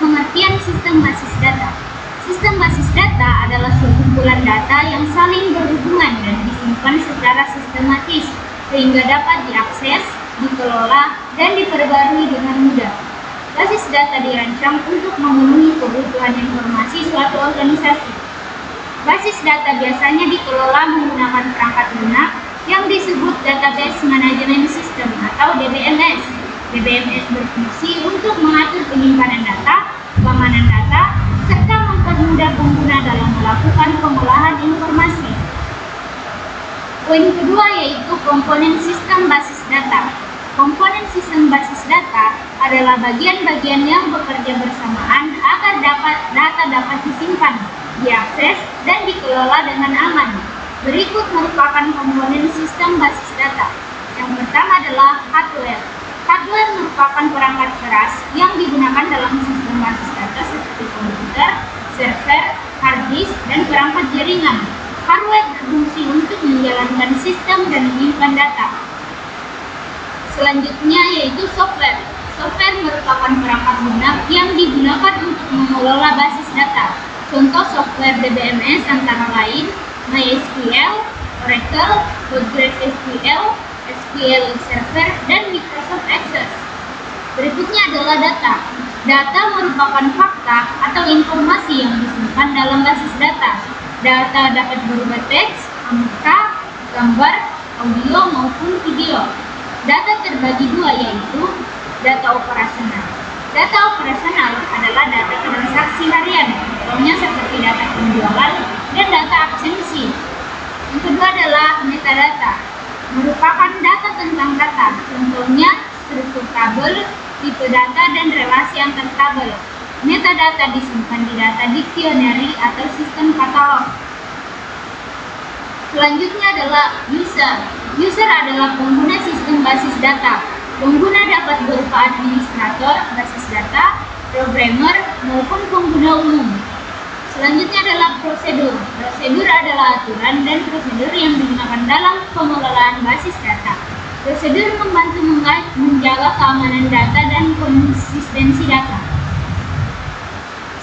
Pengertian sistem basis data. Sistem basis data adalah sekumpulan data yang saling berhubungan dan disimpan secara sistematis sehingga dapat diakses, dikelola, dan diperbarui dengan mudah. Basis data dirancang untuk memenuhi kebutuhan informasi suatu organisasi. Basis data biasanya dikelola menggunakan perangkat lunak yang disebut Database Management System atau DBMS. DBMS berfungsi untuk mengatur penyimpanan data, keamanan data, serta mempermudah pengguna dalam melakukan pengolahan informasi. Poin kedua yaitu komponen sistem basis data. Komponen sistem basis data adalah bagian-bagian yang bekerja bersamaan agar data dapat disimpan, diakses, dan dikelola dengan aman. Berikut merupakan komponen sistem basis data. Yang pertama adalah hardware. Hardware merupakan perangkat keras yang digunakan dalam sistem basis data seperti komputer, server, hard disk, dan perangkat jaringan. Hardware berfungsi untuk menjalankan sistem dan menyimpan data. Selanjutnya yaitu software. Software merupakan perangkat lunak yang digunakan untuk mengelola basis data. Contoh software DBMS antara lain MySQL, Oracle, PostgreSQL, SQL Server, dan Microsoft Access. Berikutnya adalah data. Data merupakan fakta atau informasi yang disimpan dalam basis data. Data dapat berupa teks, angka, gambar, audio, maupun video. Data terbagi dua yaitu data operasional. Data operasional adalah data transaksi harian, contohnya seperti data penjualan dan data absensi. Yang kedua adalah metadata. Merupakan data tentang data, contohnya struktur tabel, tipe data, dan relasi antar tabel. Metadata disimpan di data dictionary atau sistem katalog. Selanjutnya adalah user. User adalah pengguna sistem basis data. Pengguna dapat berupa administrator basis data, programmer, maupun pengguna umum. Selanjutnya adalah prosedur. Prosedur adalah aturan dan prosedur yang digunakan dalam pengelolaan basis data. Prosedur membantu menjaga keamanan data dan konsistensi data.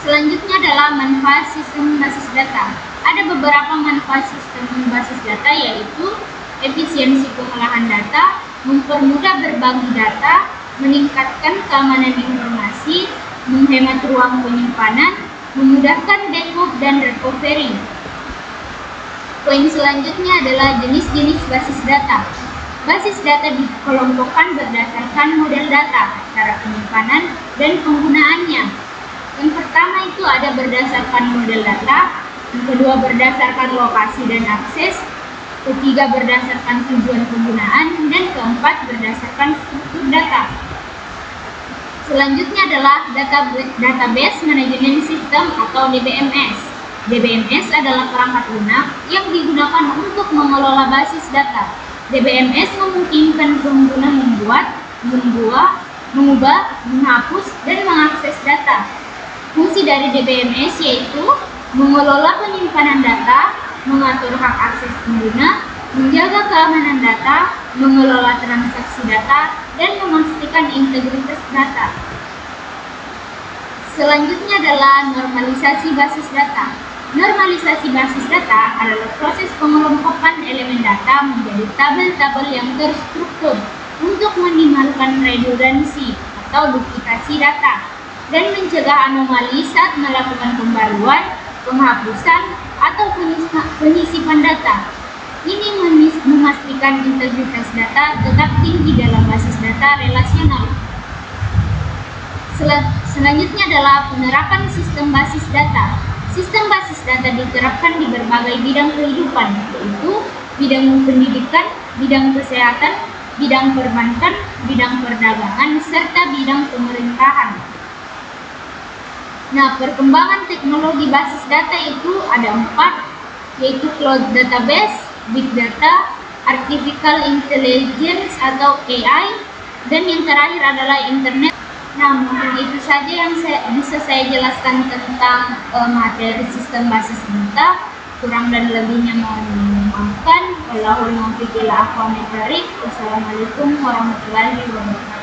Selanjutnya adalah manfaat sistem basis data. Ada beberapa manfaat sistem basis data yaitu efisiensi pengolahan data, mempermudah berbagi data, meningkatkan keamanan informasi, menghemat ruang penyimpanan, memudahkan backup dan recovery. Poin selanjutnya adalah jenis-jenis basis data. Basis data dikelompokkan berdasarkan model data, cara penyimpanan, dan penggunaannya. Yang pertama itu ada berdasarkan model data, yang kedua berdasarkan lokasi dan akses, ketiga berdasarkan tujuan penggunaan, dan keempat berdasarkan struktur data. Selanjutnya adalah Database Management System atau DBMS. DBMS adalah perangkat lunak yang digunakan untuk mengelola basis data. DBMS memungkinkan pengguna membuat, mengubah, menghapus, dan mengakses data. Fungsi dari DBMS yaitu mengelola penyimpanan data, mengatur hak akses pengguna, menjaga keamanan data, mengelola transaksi data, dan memastikan integritas data. Selanjutnya adalah normalisasi basis data. Normalisasi basis data adalah proses pengelompokan elemen data menjadi tabel-tabel yang terstruktur untuk meminimalkan redundansi atau duplikasi data dan mencegah anomali saat melakukan pembaruan, penghapusan, atau penyisipan data. Ini memastikan integritas data tetap tinggi dalam basis data relasional. Selanjutnya adalah penerapan sistem basis data. Sistem basis data diterapkan di berbagai bidang kehidupan, yaitu bidang pendidikan, bidang kesehatan, bidang perbankan, bidang perdagangan, serta bidang pemerintahan. Nah, perkembangan teknologi basis data itu ada 4, yaitu cloud database, big data, artificial intelligence atau AI, dan yang terakhir adalah internet. Nah, mungkin itu saja yang bisa saya jelaskan tentang materi sistem basis data. Kurang dan lebihnya mohon dimaafkan. Wallahul muwaffiq ila aqwamit thoriq. Wassalamualaikum warahmatullahi wabarakatuh.